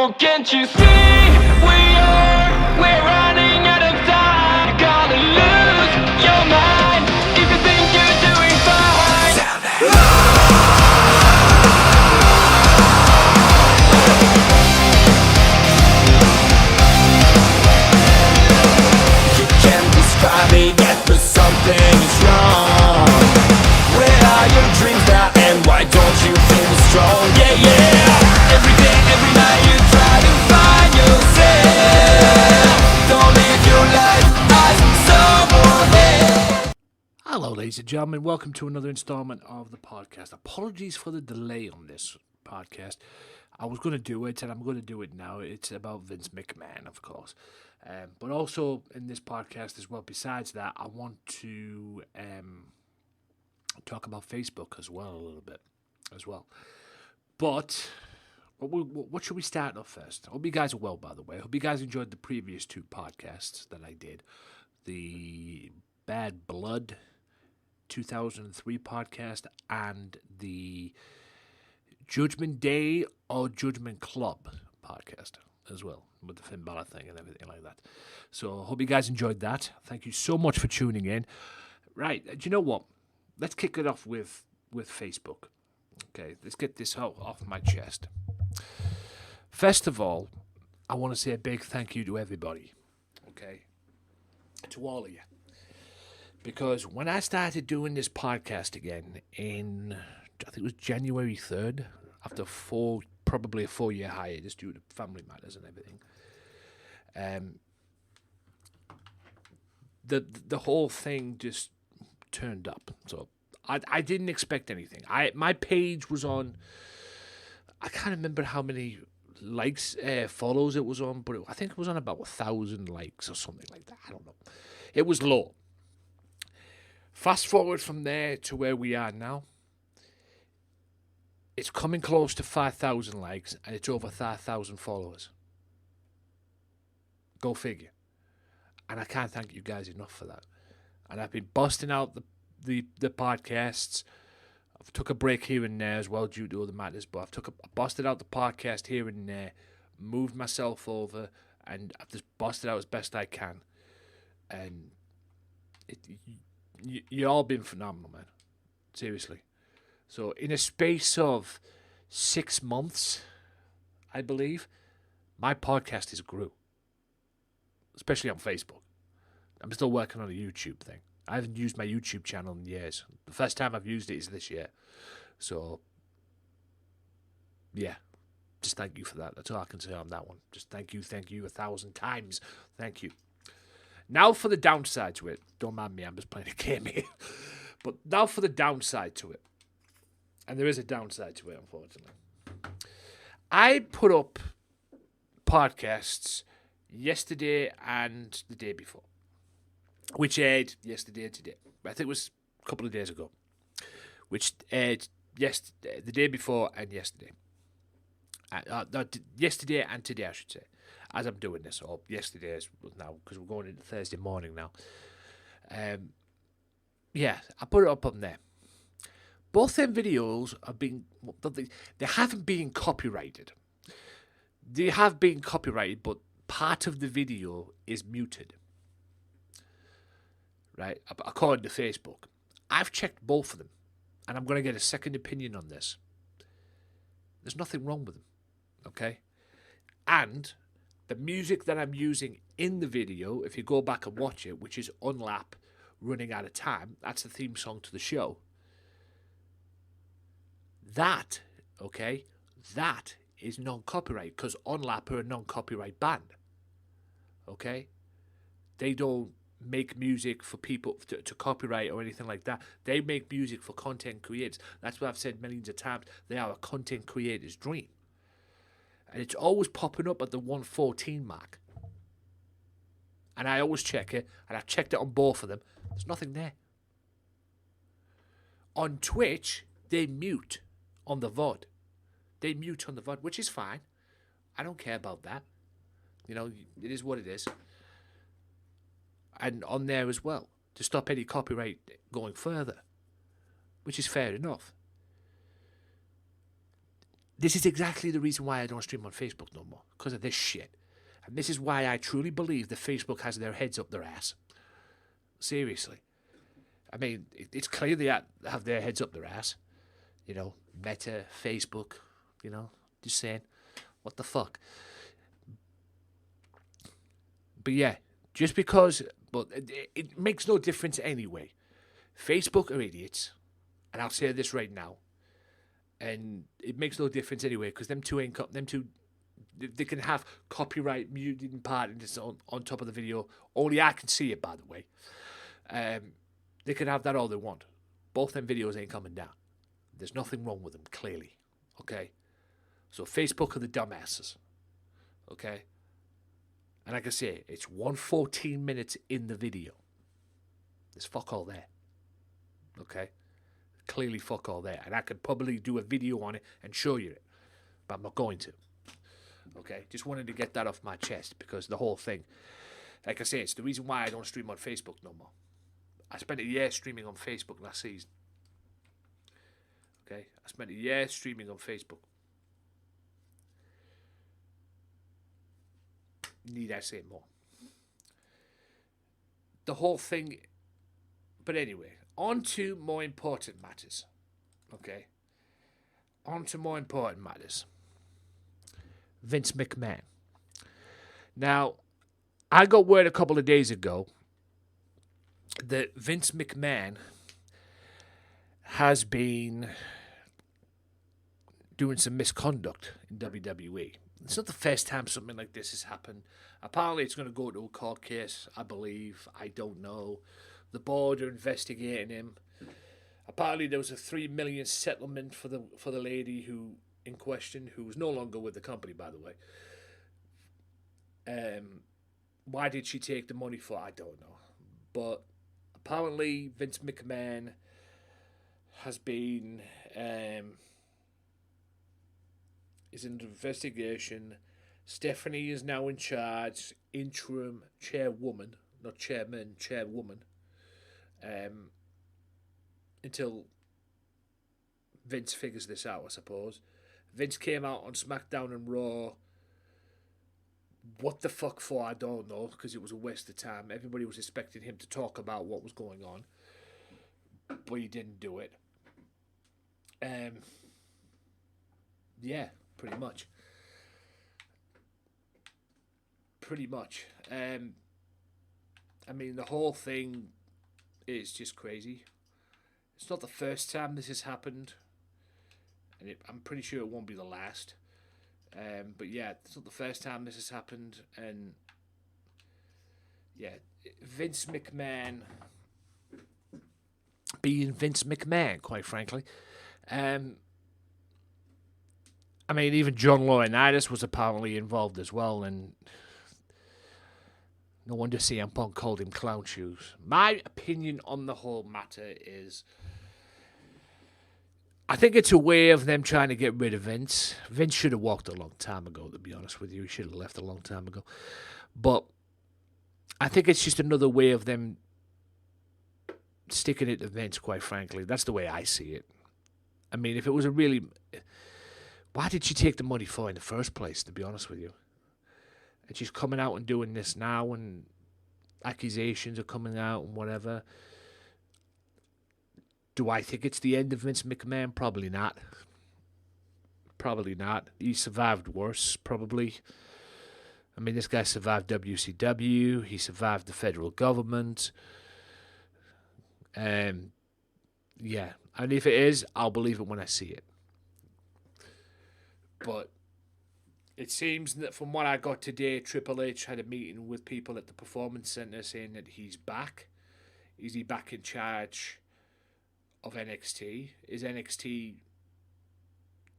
Oh, can't you see? We're running out of time. You gotta lose your mind if you think you're doing fine. You can't describe it yet, but something is wrong. Where are your dreams now, and why don't you feel strong? Yeah, yeah. Every day, every night you try to find yourself. Don't live your life as someone else. Hello, ladies and gentlemen. Welcome to another installment of the podcast. Apologies for the delay on this podcast. I was going to do it, and I'm going to do it now. It's about Vince McMahon, of course. But also in this podcast as well, besides that, I want to talk about Facebook as well, a little bit as well. But what should we start off first? I hope you guys are well, by the way. I hope you guys enjoyed the previous two podcasts that I did. The Bad Blood 2003 podcast and the Judgment Day or Judgment Club podcast as well, with the Finn Balor thing and everything like that. So I hope you guys enjoyed that. Thank you so much for tuning in. Right, do you know what? Let's kick it off with Facebook. Okay, let's get this off my chest. First of all, I want to say a big thank you to everybody. Okay, to all of you. Because when I started doing this podcast again in, I think it was January 3rd, after probably a 4-year hiatus due to family matters and everything, the whole thing just turned up. So I didn't expect anything. My page was on, I can't remember how many likes, follows it was on, but I think it was on about 1,000 likes or something like that. I don't know. It was low. Fast forward from there to where we are now. It's coming close to 5,000 likes and it's over 5,000 followers. Go figure. And I can't thank you guys enough for that. And I've been busting out the podcasts. I've took a break here and there as well due to other matters, but I busted out the podcast here and there, moved myself over, and I've just busted out as best I can. And you all been phenomenal, man. Seriously. So in a space of 6 months, I believe, my podcast has grew. Especially on Facebook. I'm still working on a YouTube thing. I haven't used my YouTube channel in years. The first time I've used it is this year. So, yeah. Just thank you for that. That's all I can say on that one. Just thank you 1,000 times. Thank you. Now for the downside to it. Don't mind me, I'm just playing a game here. But now for the downside to it. And there is a downside to it, unfortunately. I put up podcasts yesterday and the day before, which aired yesterday and today. I think it was a couple of days ago, which aired the day before and yesterday. Yesterday and today, I should say, as I'm doing this, or yesterday now, because we're going into Thursday morning now. Yeah, I put it up on there. Both them videos they haven't been copyrighted. They have been copyrighted, but part of the video is muted. Right? According to Facebook. I've checked both of them, and I'm going to get a second opinion on this. There's nothing wrong with them. Okay? And the music that I'm using in the video, if you go back and watch it, which is Unlap Running Out of Time, that's the theme song to the show. That is non-copyright, because Unlap are a non-copyright band. Okay? They don't make music for people to copyright or anything like that. They make music for content creators. That's what I've said millions of times. They are a content creator's dream. And it's always popping up at the 114 mark. And I always check it, and I've checked it on both of them. There's nothing there. On Twitch, they mute on the VOD. They mute on the VOD, which is fine. I don't care about that. You know, it is what it is. And on there as well, to stop any copyright going further, which is fair enough. This is exactly the reason why I don't stream on Facebook no more, because of this shit. And this is why I truly believe that Facebook has their heads up their ass. Seriously. I mean, it's clear they have their heads up their ass. You know, Meta, Facebook, you know, just saying, what the fuck? But yeah, just because, but it makes no difference anyway. Facebook are idiots, and I'll say this right now, and it makes no difference anyway, because them two, they can have copyright muting patents on top of the video. Only I can see it, by the way. They can have that all they want. Both them videos ain't coming down. There's nothing wrong with them, clearly. Okay? So Facebook are the dumbasses. Okay? And like I say, it's 1:14 minutes in the video. There's fuck all there. Okay? Clearly fuck all there. And I could probably do a video on it and show you it. But I'm not going to. Okay? Just wanted to get that off my chest, because the whole thing, like I say, it's the reason why I don't stream on Facebook no more. I spent a year streaming on Facebook last season. Okay? I spent a year streaming on Facebook. Need I say more? The whole thing. But anyway, on to more important matters. Okay? On to more important matters. Vince McMahon. Now, I got word a couple of days ago that Vince McMahon has been doing some misconduct in WWE. It's not the first time something like this has happened. Apparently it's going to go to a court case, I believe. I don't know. The board are investigating him. Apparently there was a $3 million settlement for the lady who in question, who was no longer with the company, by the way. Why did she take the money for? I don't know. But apparently Vince McMahon has been is in an investigation. Stephanie is now in charge, interim chairwoman, not chairman, chairwoman, until Vince figures this out, I suppose. Vince came out on SmackDown and Raw. What the fuck for, I don't know, because it was a waste of time. Everybody was expecting him to talk about what was going on, but he didn't do it. Yeah, pretty much. I mean, the whole thing is just crazy. It's not the first time this has happened, and I'm pretty sure it won't be the last. But yeah, it's not the first time this has happened, and yeah, Vince McMahon being Vince McMahon, quite frankly. I mean, even John Laurinaitis was apparently involved as well, and no wonder CM Punk called him clown shoes. My opinion on the whole matter is, I think it's a way of them trying to get rid of Vince. Vince should have walked a long time ago, to be honest with you. He should have left a long time ago. But I think it's just another way of them sticking it to Vince, quite frankly. That's the way I see it. I mean, if it was a really... Why did she take the money for in the first place, to be honest with you? And she's coming out and doing this now, and accusations are coming out and whatever. Do I think it's the end of Vince McMahon? Probably not. Probably not. He survived worse, probably. I mean, this guy survived WCW. He survived the federal government. Yeah. And if it is, I'll believe it when I see it. But it seems that from what I got today, Triple H had a meeting with people at the Performance Center saying that he's back. Is he back in charge of NXT? Is NXT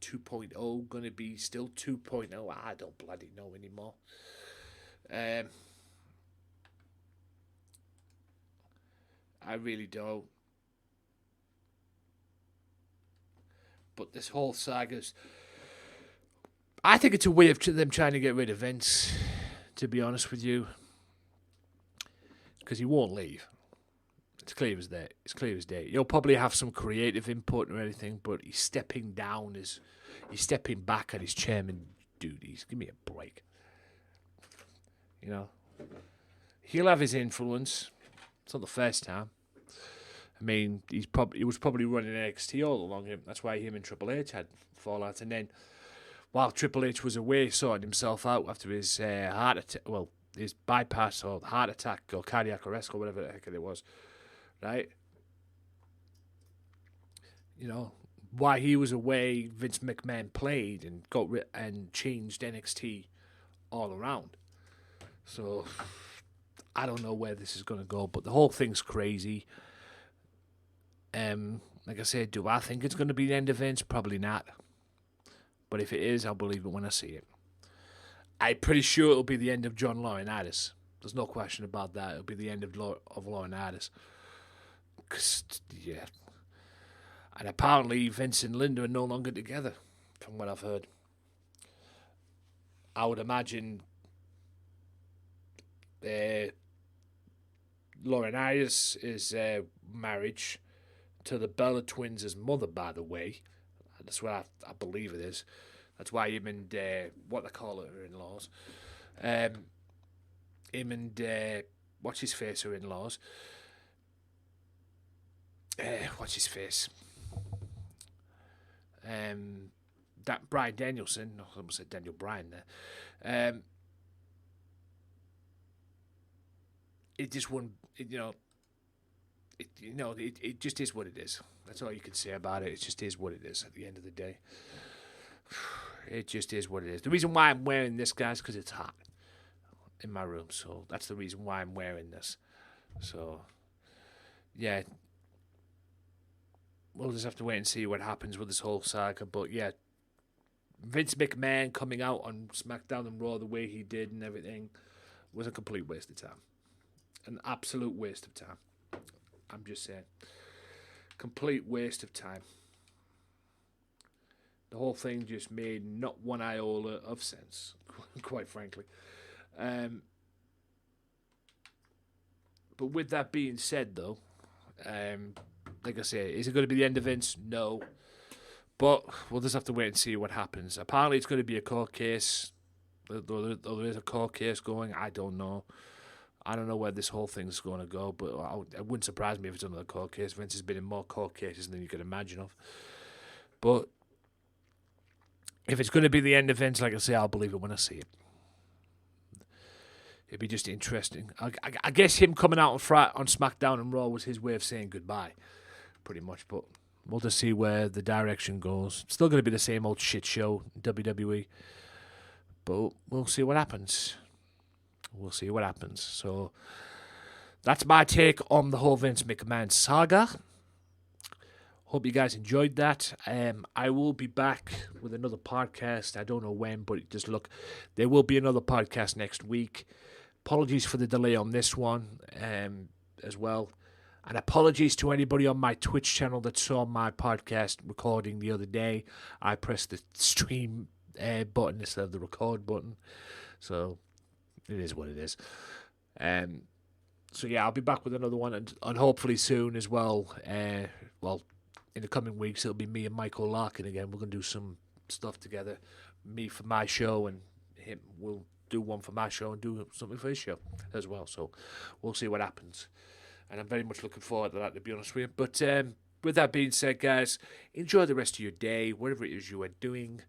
2.0 going to be still 2.0? I don't bloody know anymore. I really don't. But this whole saga's... I think it's a way of them trying to get rid of Vince, to be honest with you. Because he won't leave. It's clear as day. He'll probably have some creative input or anything, but he's stepping down as He's stepping back at his chairman duties. Give me a break. You know, he'll have his influence. It's not the first time. I mean, he was probably running NXT all along. That's why him and Triple H had fallout. And then, while Triple H was away sorting himself out after his heart attack, well, his bypass or heart attack or cardiac arrest or whatever the heck it was, right? You know, while he was away, Vince McMahon played and and changed NXT all around. So I don't know where this is going to go, but the whole thing's crazy. Like I said, do I think it's going to be the end of Vince? Probably not. But if it is, I'll believe it when I see it. I'm pretty sure it'll be the end of John Laurinaitis. There's no question about that. It'll be the end of Laurinaitis. Yeah. And apparently Vince and Linda are no longer together, from what I've heard. I would imagine Laurinaitis' marriage to the Bella twins' mother, by the way. That's what I believe it is. That's why him and what they call it are in-laws. Him and what's his face are in-laws. What's his face? That Bryan Danielson. I almost said Daniel Bryan there. It just wouldn't. It just is what it is. That's all you can say about it. It just is what it is at the end of the day. It just is what it is. The reason why I'm wearing this, guys, because it's hot in my room. So that's the reason why I'm wearing this. So, yeah. We'll just have to wait and see what happens with this whole saga. But, yeah, Vince McMahon coming out on SmackDown and Raw the way he did and everything was a complete waste of time. An absolute waste of time. I'm just saying. Complete waste of time. The whole thing just made not one iota of sense, quite frankly. But with that being said, though, like I say, is it going to be the end of Vince? No. But we'll just have to wait and see what happens. Apparently it's going to be a court case. There is a court case going. I don't know. I don't know where this whole thing's going to go, but it wouldn't surprise me if it's another court case. Vince has been in more court cases than you could imagine of. But if it's going to be the end of Vince, like I say, I'll believe it when I see it. It'd be just interesting. I guess him coming out on SmackDown and Raw was his way of saying goodbye, pretty much. But we'll just see where the direction goes. It's still going to be the same old shit show, WWE. But we'll see what happens. We'll see what happens. So that's my take on the whole Vince McMahon saga. Hope you guys enjoyed that. I will be back with another podcast. I don't know when, but just look, there will be another podcast next week. Apologies for the delay on this one as well. And apologies to anybody on my Twitch channel that saw my podcast recording the other day. I pressed the stream button instead of the record button. So it is what it is. So yeah, I'll be back with another one and hopefully soon as well. In the coming weeks, it'll be me and Michael Larkin again. We're going to do some stuff together. Me for my show and him will do one for my show and do something for his show as well. So we'll see what happens. And I'm very much looking forward to that, to be honest with you. But with that being said, guys, enjoy the rest of your day, whatever it is you are doing.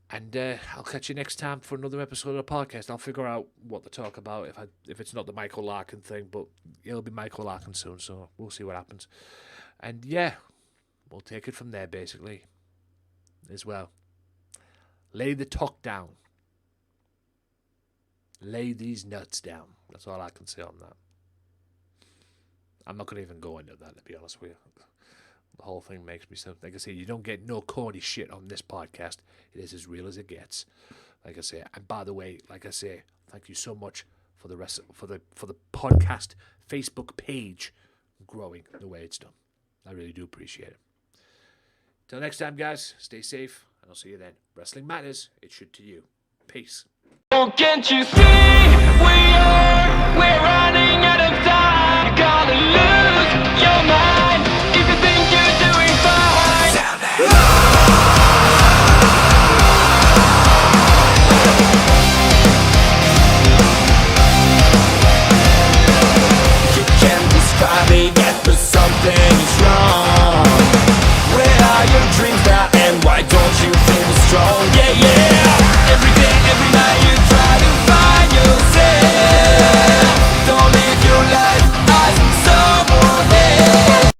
And I'll catch you next time for another episode of the podcast. I'll figure out what to talk about if it's not the Michael Larkin thing, but it'll be Michael Larkin soon, so we'll see what happens. And yeah, we'll take it from there, basically, as well. Lay the talk down. Lay these nuts down. That's all I can say on that. I'm not going to even go into that, to be honest with you. The whole thing makes me sound, like I say, you don't get no corny shit on this podcast. It is as real as it gets. Like I say, and by the way, like I say, thank you so much for the podcast Facebook page growing the way it's done. I really do appreciate it. Till next time, guys, stay safe, and I'll see you then. Wrestling matters, it should to you. Peace. Oh, can't you see we